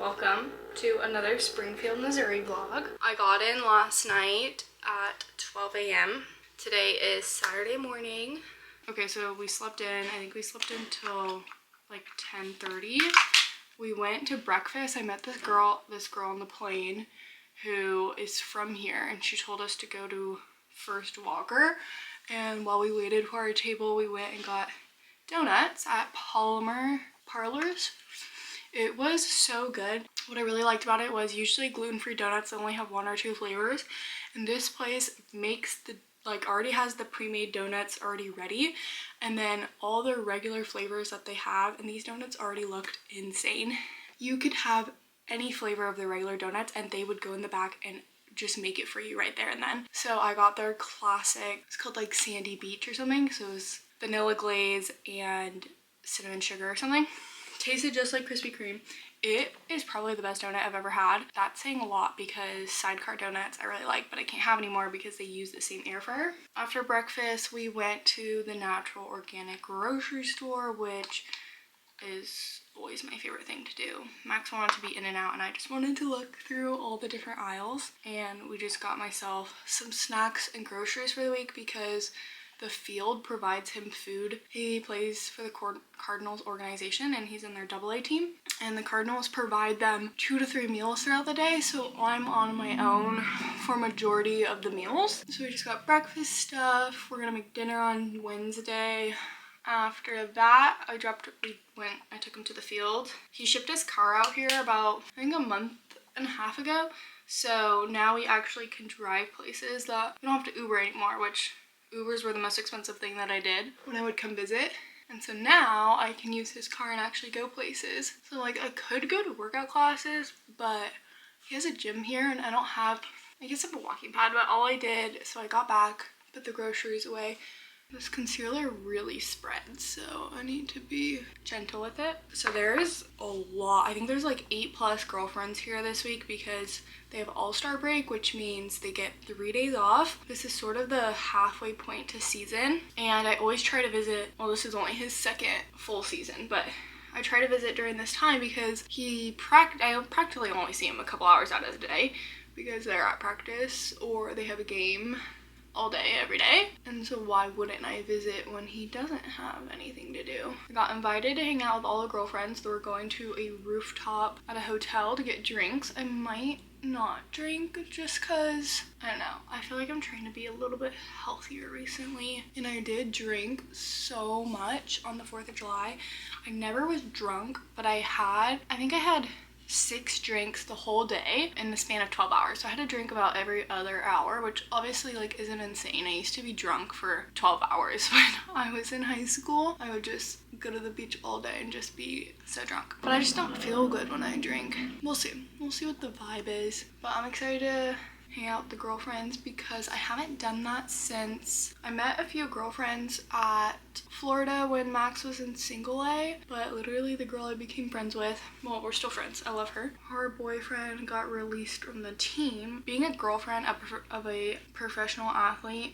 Welcome to another Springfield, Missouri vlog. I got in last night at 12 a.m. Today is Saturday morning. Okay, so we slept in, I think we slept in till like 10:30. We went to breakfast. I met this girl on the plane who is from here, and she told us to go to First Walker. And while we waited for our table, we went and got donuts at Parlors. It was so good. What I really liked about it was usually gluten-free donuts only have 1 or 2 flavors, and this place makes already has the pre-made donuts already ready, and then all the regular flavors that they have, and these donuts already looked insane. You could have any flavor of the regular donuts and they would go in the back and just make it for you right there and then. So I got their classic, it's called like Sandy Beach or something, so it was vanilla glaze and cinnamon sugar or something. Tasted just like Krispy Kreme. It is probably the best donut I've ever had. That's saying a lot because sidecar donuts I really like, but I can't have anymore because they use the same air fryer. After breakfast, we went to the natural organic grocery store, which is always my favorite thing to do. Max wanted to be in and out, and I just wanted to look through all the different aisles, and we just got myself some snacks and groceries for the week because the field provides him food. He plays for the Cardinals organization, and he's in their AA team, and the Cardinals provide them 2 to 3 meals throughout the day, so I'm on my own for majority of the meals. So we just got breakfast stuff. We're gonna make dinner on Wednesday. After that, I took him to the field. He shipped his car out here about, I think, a month and a half ago, so now we actually can drive places that we don't have to Uber anymore, which Ubers were the most expensive thing that I did when I would come visit. And so now I can use his car and actually go places. So like I could go to workout classes, but he has a gym here and I don't have, I guess I have a walking pad, but all I did, so I got back, put the groceries away. This concealer really spreads, so I need to be gentle with it. So there's a lot. I think there's like 8+ girlfriends here this week because they have all-star break, which means they get 3 days off. This is sort of the halfway point to season, and I always try to visit, well, this is only his second full season, but I try to visit during this time because I practically only see him a couple hours out of the day because they're at practice or they have a game all day, every day. And so why wouldn't I visit when he doesn't have anything to do? I got invited to hang out with all the girlfriends. We're going to a rooftop at a hotel to get drinks. I might not drink just cause, I don't know, I feel like I'm trying to be a little bit healthier recently, and I did drink so much on the 4th of July. I never was drunk, but I think I had 6 drinks the whole day in the span of 12 hours. So I had to drink about every other hour, which obviously like isn't insane. I used to be drunk for 12 hours when I was in high school. I would just go to the beach all day and just be so drunk. But I just don't feel good when I drink. We'll see. We'll see what the vibe is. But I'm excited to hang out with the girlfriends because I haven't done that since I met a few girlfriends at Florida when Max was in single A, but literally the girl I became friends with, well, we're still friends, I love her, her boyfriend got released from the team. Being a girlfriend of a professional athlete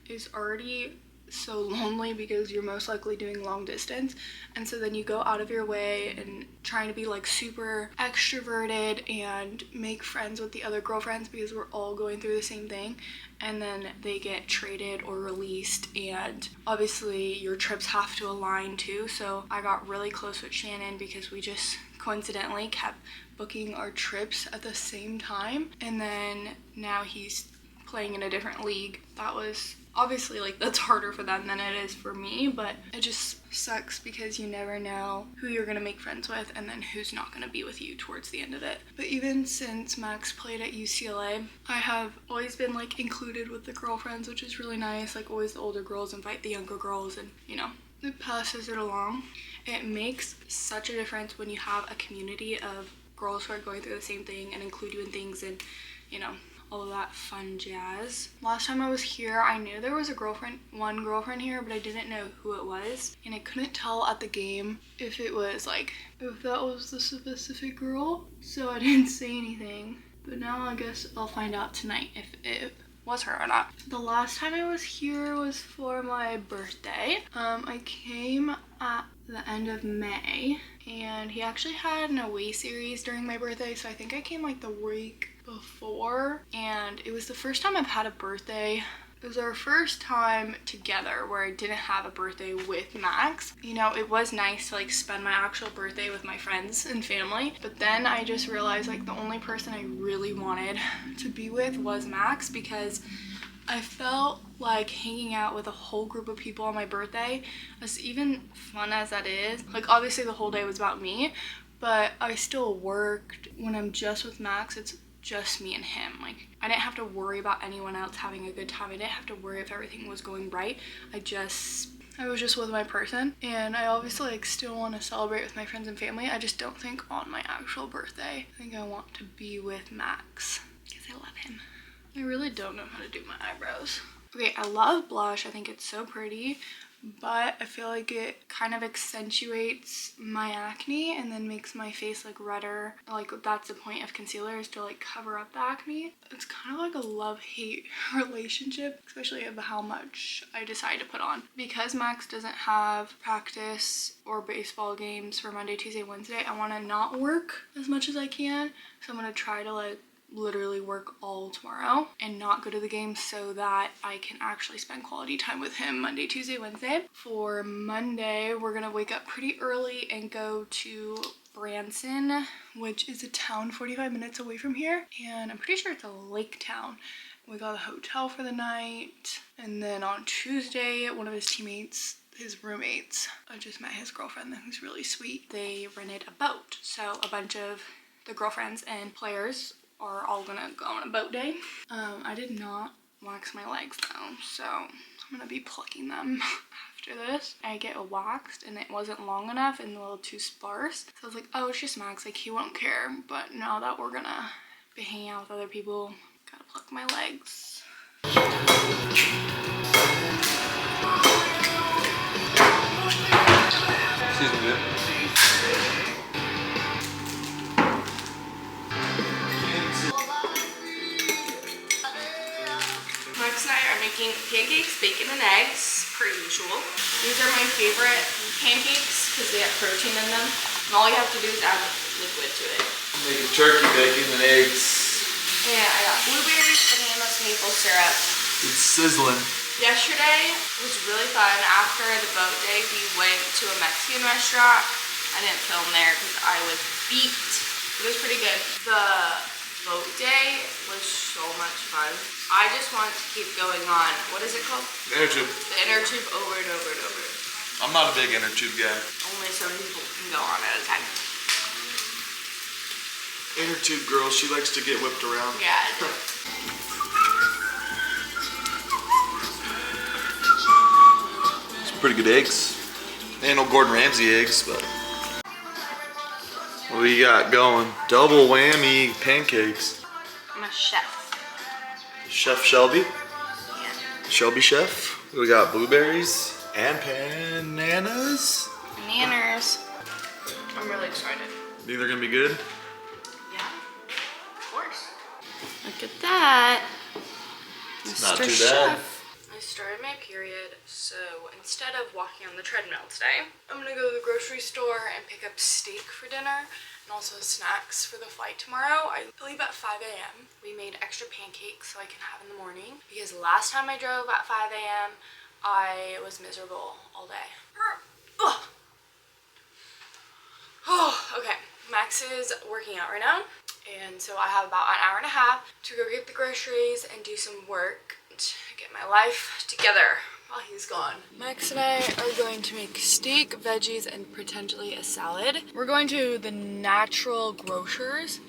is already so lonely because you're most likely doing long distance, and so then you go out of your way and trying to be like super extroverted and make friends with the other girlfriends because we're all going through the same thing, and then they get traded or released, and obviously your trips have to align too. So I got really close with Shannon because we just coincidentally kept booking our trips at the same time, and then now he's playing in a different league. That was obviously like that's harder for them than it is for me, but it just sucks because you never know who you're gonna make friends with and then who's not gonna be with you towards the end of it. But even since Max played at UCLA, I have always been like included with the girlfriends, which is really nice. Like always the older girls invite the younger girls, and you know, it passes it along. It makes such a difference when you have a community of girls who are going through the same thing and include you in things, and you know, all of that fun jazz. Last time I was here, I knew there was one girlfriend here, but I didn't know who it was, and I couldn't tell at the game if that was the specific girl, so I didn't say anything. But now I guess I'll find out tonight if it was her or not. The last time I was here was for my birthday. I came at the end of May, and he actually had an away series during my birthday, so I think I came like the week before, and it was the first time I've had a birthday. It was our first time together where I didn't have a birthday with Max. You know, it was nice to like spend my actual birthday with my friends and family, but then I just realized like the only person I really wanted to be with was Max, because I felt like hanging out with a whole group of people on my birthday, as even fun as that is, like obviously the whole day was about me, but I still worked. When I'm just with Max, it's just me and him. Like I didn't have to worry about anyone else having a good time. I didn't have to worry if everything was going right. I was just with my person, and I obviously like still want to celebrate with my friends and family. I just don't think on my actual birthday. I think I want to be with Max because I love him. I really don't know how to do my eyebrows. Okay, I love blush. I think it's so pretty, but I feel like it kind of accentuates my acne and then makes my face like redder. Like that's the point of concealer, is to like cover up the acne. It's kind of like a love-hate relationship, especially of how much I decide to put on. Because Max doesn't have practice or baseball games for Monday, Tuesday, Wednesday, I want to not work as much as I can. So I'm going to try to like literally work all tomorrow and not go to the game, so that I can actually spend quality time with him Monday, Tuesday, Wednesday. For Monday, we're gonna wake up pretty early and go to Branson, which is a town 45 minutes away from here, and I'm pretty sure it's a lake town. We got a hotel for the night, and then on Tuesday, one of his teammates, his roommates, I just met his girlfriend, who's really sweet. They rented a boat, so a bunch of the girlfriends and players are all gonna go on a boat day. I did not wax my legs though, so I'm gonna be plucking them after this. I get waxed and it wasn't long enough and a little too sparse, so I was like, oh, it's just Max, like he won't care. But now that we're gonna be hanging out with other people, gotta pluck my legs. Excuse me, dude. Max and I are making pancakes, bacon, and eggs, per usual. These are my favorite pancakes because they have protein in them. And all you have to do is add liquid to it. I'm making turkey, bacon, and eggs. And I got blueberries, bananas, maple syrup. It's sizzling. Yesterday was really fun. After the boat day, we went to a Mexican restaurant. I didn't film there because I was beat. It was pretty good. The boat day was so much fun. I just want to keep going on. What is it called? The inner tube. The inner tube, over and over and over. I'm not a big inner tube guy. Only so many people can go on at a time. Inner tube girl, she likes to get whipped around. Yeah, I do. Some pretty good eggs. Ain't no Gordon Ramsay eggs, but what we got going? Double whammy pancakes. I'm a chef. Chef Shelby. Yeah. Shelby chef. We got blueberries and bananas. Bananas. I'm really excited. Think they're gonna be good? Yeah, of course. Look at that. It's Mr. not too bad. Chef. I started my period, so instead of walking on the treadmill today, I'm gonna go to the grocery store and pick up steak for dinner and also snacks for the flight tomorrow. I leave at 5 a.m. We made extra pancakes so I can have in the morning, because last time I drove at 5 a.m. I was miserable all day. Ugh. Oh, okay. Max is working out right now, and so I have about an hour and a half to go get the groceries and do some work to get my life together while he's gone. Max and I are going to make steak, veggies, and potentially a salad. We're going to the Natural Grocers,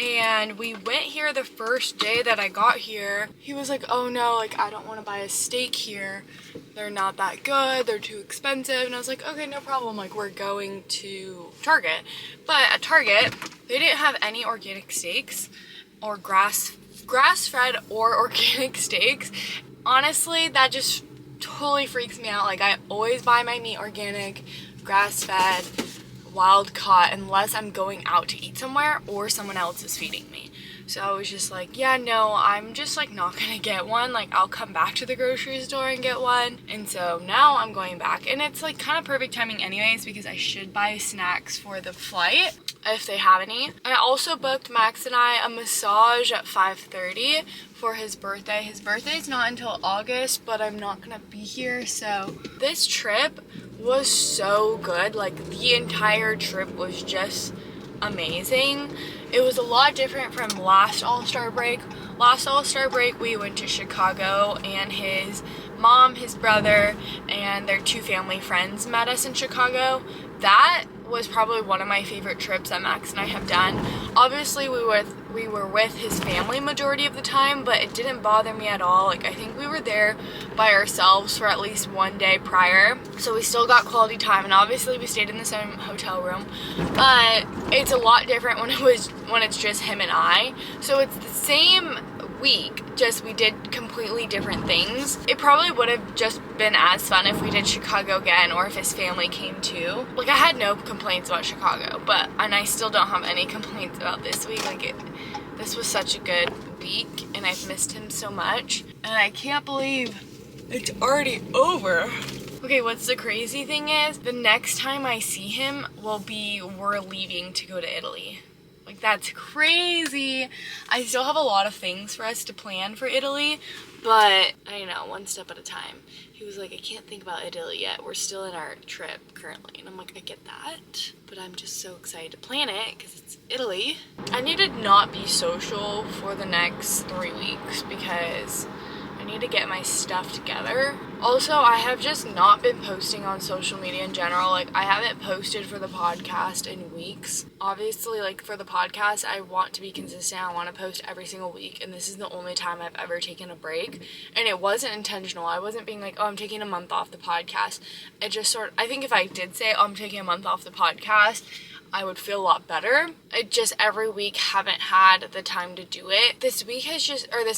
and we went here the first day that I got here. He was like, oh no, like I don't want to buy a steak here. They're not that good, they're too expensive. And I was like, okay, no problem, like we're going to Target. But at Target, they didn't have any organic steaks or grass-fed or organic steaks. Honestly, that just totally freaks me out. Like I always buy my meat organic, grass-fed, wild caught, unless I'm going out to eat somewhere or someone else is feeding me. So I was just like, yeah, no, I'm just like not gonna get one. Like I'll come back to the grocery store and get one. And so now I'm going back, and it's like kind of perfect timing anyways because I should buy snacks for the flight if they have any. I also booked Max and I a massage at 5:30 for his birthday. His birthday's not until August, but I'm not gonna be here. So this trip was so good. Like the entire trip was just amazing. It was a lot different from last All-Star break. Last All-Star break we went to Chicago, and his mom, his brother, and their 2 family friends met us in Chicago. That was probably one of my favorite trips that Max and I have done. Obviously we were with his family majority of the time, but it didn't bother me at all. Like I think we were there by ourselves for at least one day prior, so we still got quality time, and obviously we stayed in the same hotel room, but it's a lot different when it's just him and I. So it's the same week, just we did completely different things. It probably would have just been as fun if we did Chicago again, or if his family came too. Like I had no complaints about Chicago, and I still don't have any complaints about this week. This was such a good week, and I've missed him so much, and I can't believe it's already over. Okay, what's the crazy thing is, the next time I see him we're leaving to go to Italy. Like that's crazy. I still have a lot of things for us to plan for Italy, but I know, one step at a time. He was like, I can't think about Italy yet. We're still in our trip currently. And I'm like, I get that, but I'm just so excited to plan it because it's Italy. I need to not be social for the next 3 weeks because I need to get my stuff together. Also, I have just not been posting on social media in general. Like, I haven't posted for the podcast in weeks. Obviously, like, for the podcast, I want to be consistent. I want to post every single week, and this is the only time I've ever taken a break. And it wasn't intentional. I wasn't being like, oh, I'm taking a month off the podcast. It just I think if I did say, oh, I'm taking a month off the podcast, I would feel a lot better. I just every week haven't had the time to do it. This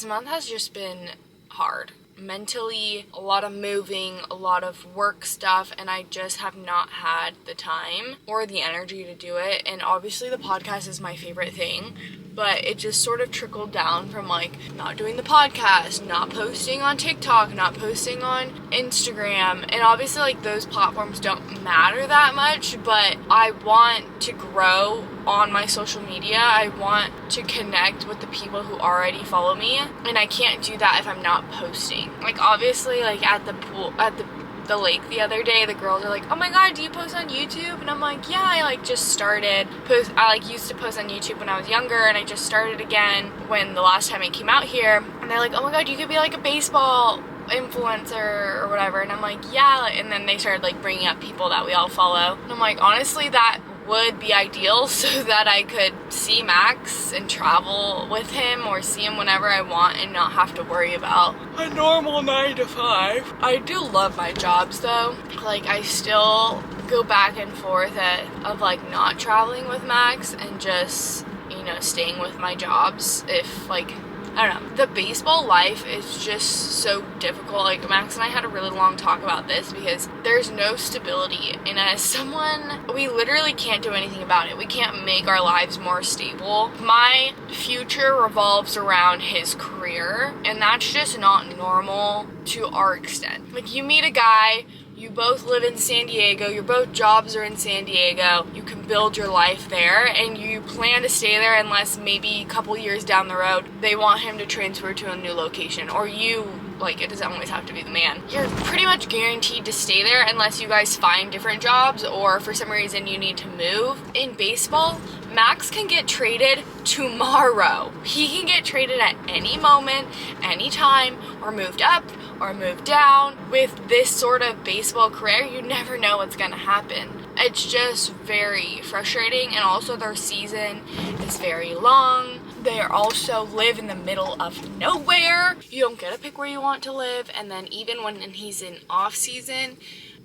month has just been hard. Mentally, a lot of moving, a lot of work stuff, and I just have not had the time or the energy to do it. And obviously the podcast is my favorite thing, but it just sort of trickled down from like not doing the podcast, not posting on TikTok, not posting on Instagram, and obviously like those platforms don't matter that much, but I want to grow on my social media. I want to connect with the people who already follow me, and I can't do that if I'm not posting. Like obviously like at the pool, at the lake the other day, the girls are like, oh my god, do you post on YouTube? And I'm like, yeah, I like just started I like used to post on YouTube when I was younger, and I just started again when the last time I came out here. And they're like, oh my god, you could be like a baseball influencer or whatever. And I'm like, yeah. And then they started like bringing up people that we all follow, and I'm like, honestly, that would be ideal so that I could see Max and travel with him or see him whenever I want and not have to worry about a normal 9 to 5. I do love my jobs though. Like I still go back and forth of like not traveling with Max and just, you know, staying with my jobs if like, I don't know. The baseball life is just so difficult. Like Max and I had a really long talk about this because there's no stability, and as someone, we literally can't do anything about it. We can't make our lives more stable. My future revolves around his career, and that's just not normal to our extent. Like you meet a guy, you both live in San Diego, your both jobs are in San Diego, you can build your life there, and you plan to stay there unless maybe a couple years down the road they want him to transfer to a new location, or you, like, it doesn't always have to be the man. You're pretty much guaranteed to stay there unless you guys find different jobs or for some reason you need to move. In baseball, Max can get traded tomorrow. He can get traded at any moment, anytime, or moved up or moved down. With this sort of baseball career, you never know what's gonna happen. It's just very frustrating, and also their season is very long. They also live in the middle of nowhere. You don't get to pick where you want to live, and then even when he's in off season,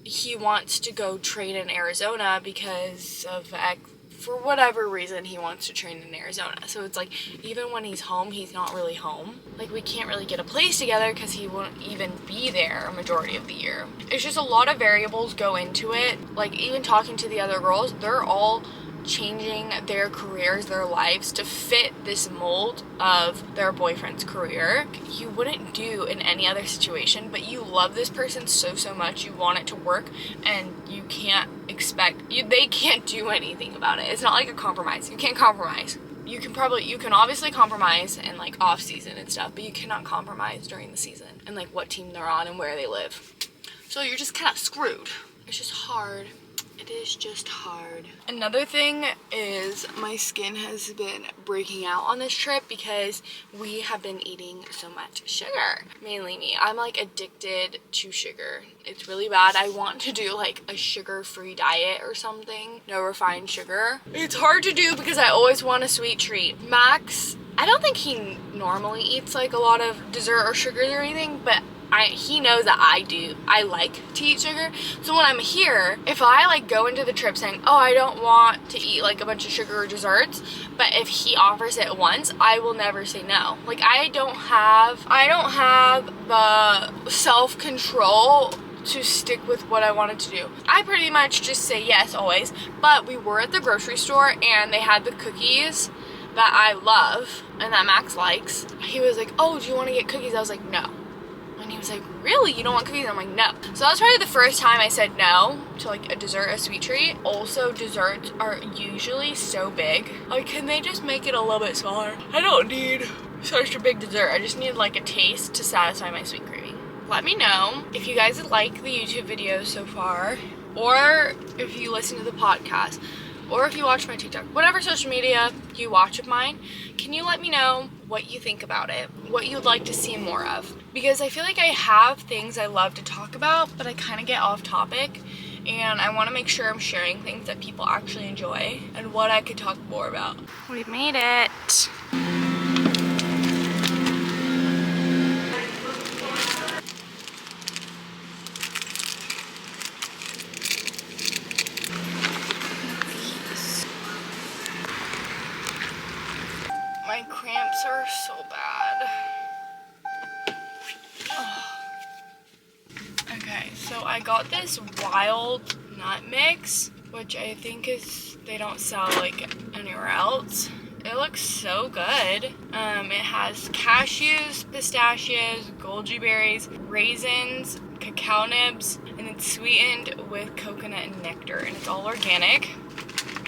he wants to go train in Arizona because of for whatever reason he wants to train in Arizona. So it's like even when he's home, he's not really home. Like we can't really get a place together because he won't even be there a majority of the year. It's just a lot of variables go into it. Like even talking to the other girls, they're all changing their careers, their lives to fit this mold of their boyfriend's career. You wouldn't do in any other situation, but you love this person so much, you want it to work, and you can't they can't do anything about it. It's not like a compromise. You can't compromise. You can obviously compromise in like off season and stuff, but you cannot compromise during the season and like what team they're on and where they live. So you're just kind of screwed. It's just hard. It is just hard. Another thing is my skin has been breaking out on this trip because we have been eating so much sugar. Mainly me. I'm like addicted to sugar. It's really bad. I want to do like a sugar-free diet or something. No refined sugar. It's hard to do because I always want a sweet treat. Max, I don't think he normally eats like a lot of dessert or sugars or anything, but he knows that I do. I like to eat sugar. So when I'm here, if I like go into the trip saying, oh, I don't want to eat like a bunch of sugar or desserts, but if he offers it once, I will never say no. Like I don't have the self-control to stick with what I wanted to do. I pretty much just say yes always, but we were at the grocery store and they had the cookies that I love and that Max likes. He was like, oh, do you want to get cookies? I was like, no. And he was like, really? You don't want cookies? I'm like, no. So that was probably the first time I said no to like a dessert, a sweet treat. Also, desserts are usually so big. Like, can they just make it a little bit smaller? I don't need such a big dessert. I just need like a taste to satisfy my sweet craving. Let me know if you guys like the YouTube videos so far, or if you listen to the podcast, or if you watch my TikTok, whatever social media you watch of mine. Can you let me know what you think about it, what you'd like to see more of? Because I feel like I have things I love to talk about, but I kind of get off topic, and I want to make sure I'm sharing things that people actually enjoy and what I could talk more about. We made it. My cramps are so bad. Okay, so I got this wild nut mix, which I think they don't sell like anywhere else. It looks so good. It has cashews, pistachios, goji berries, raisins, cacao nibs, and it's sweetened with coconut and nectar, and it's all organic.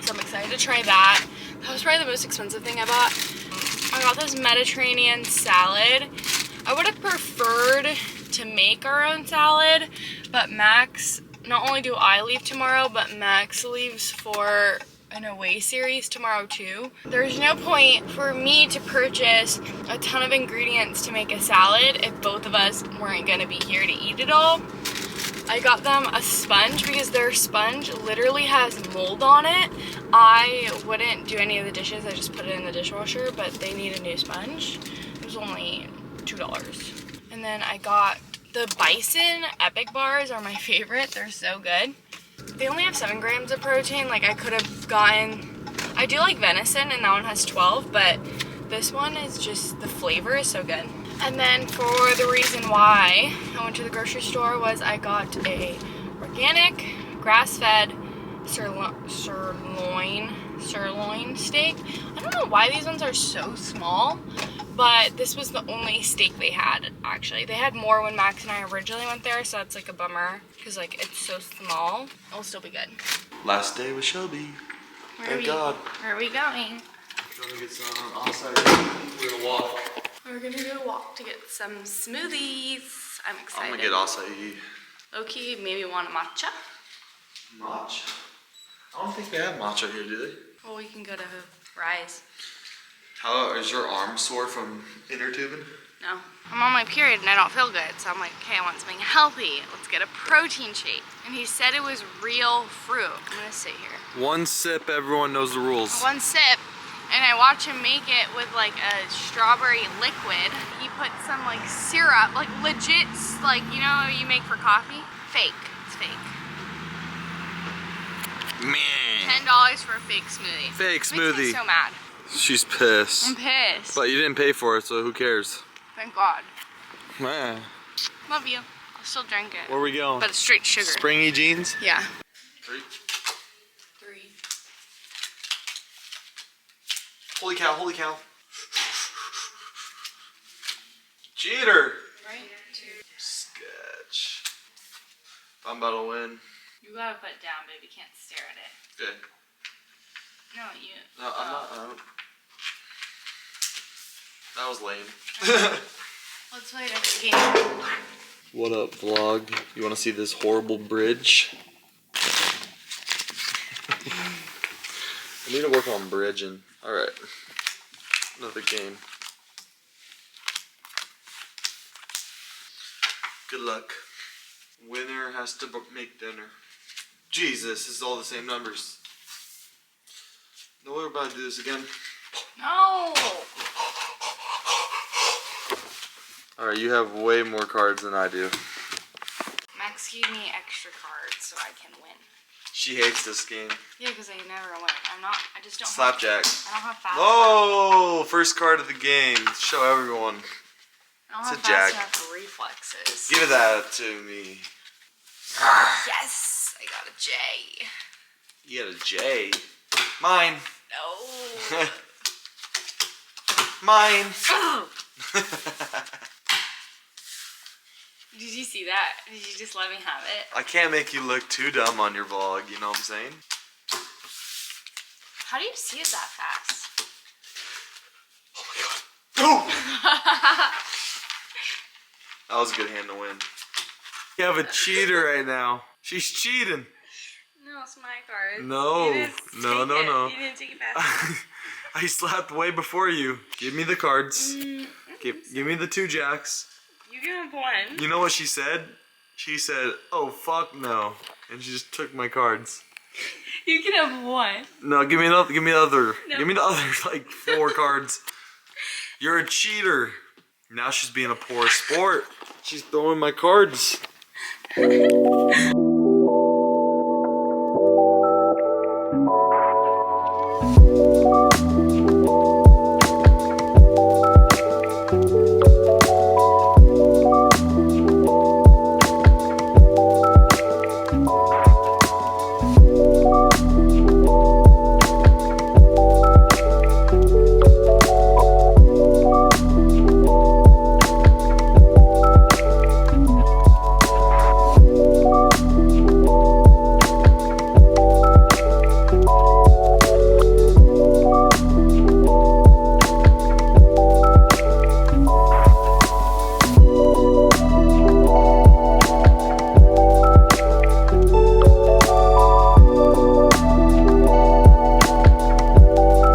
So I'm excited to try that. That was probably the most expensive thing I bought. I got this Mediterranean salad. I would have preferred to make our own salad, but Max, not only do I leave tomorrow, but Max leaves for an away series tomorrow too. There's no point for me to purchase a ton of ingredients to make a salad if both of us weren't gonna be here to eat it all. I got them a sponge because their sponge literally has mold on it. I wouldn't do any of the dishes, I just put it in the dishwasher, but they need a new sponge. It was only $2. And then I got the Bison Epic bars are my favorite. They're so good. They only have 7 grams of protein. Like I could have gotten, I do like venison and that one has 12, but this one is just, the flavor is so good. And then for the reason why I went to the grocery store was I got a organic, grass-fed sirloin steak. I don't know why these ones are so small, but this was the only steak they had, actually. They had more when Max and I originally went there, so that's like a bummer, because like it's so small. It'll still be good. Last day with Shelby. Thank God. Where are we going? We're gonna get some acai. We're gonna walk. We're gonna do a walk to get some smoothies. I'm excited. I'm gonna get acai. Loki, maybe want a matcha? Matcha? I don't think they have matcha here, do they? Well, we can go to Rise. How is your arm sore from inner tubing? No. I'm on my period and I don't feel good, so I'm like, okay, I want something healthy. Let's get a protein shake. And he said it was real fruit. I'm gonna sit here. One sip, everyone knows the rules. One sip, and I watch him make it with like a strawberry liquid. He put some like syrup, like legit, like, you know you make for coffee? Fake. It's fake. Man. $10 for a fake smoothie. Fake smoothie. Makes me so mad. She's pissed. I'm pissed. But you didn't pay for it, so who cares? Thank God. Man. Love you. I'll still drink it. Where are we going? But it's straight sugar. Springy jeans? Yeah. 3. 3. Holy cow, holy cow. Cheater. Right? Sketch. I'm about to win. You gotta put it down, baby. You can't stare at it. Okay. No, you. No, I'm not. That was lame. Let's play another game. What up, vlog? You want to see this horrible bridge? I need to work on bridging. Alright. Another game. Good luck. Winner has to make dinner. Jesus, this is all the same numbers. No, we're about to do this again. No! Alright, you have way more cards than I do. Max gave me extra cards so I can win. She hates this game. Yeah, because I never win. I just don't Slapjack. I don't have fast Oh, first card of the game. Show everyone. I don't It's have a fast jack. enough reflexes. Give that to me. Yes! I got a J. You got a J. Mine. No. Mine. Did you see that? Did you just let me have it? I can't make you look too dumb on your vlog, you know what I'm saying? How do you see it that fast? Oh my god. That was a good hand to win. You have a cheater right now. She's cheating. No, it's my card. No. You didn't No, take no, it. no. You didn't take it fast. I slapped way before you. Give me the cards. Give me the 2 jacks. You can have one. You know what she said? She said, "Oh fuck no," and she just took my cards. You can have one. No, give me another. Give me the other. No. Give me the other like 4 cards. You're a cheater. Now she's being a poor sport. She's throwing my cards.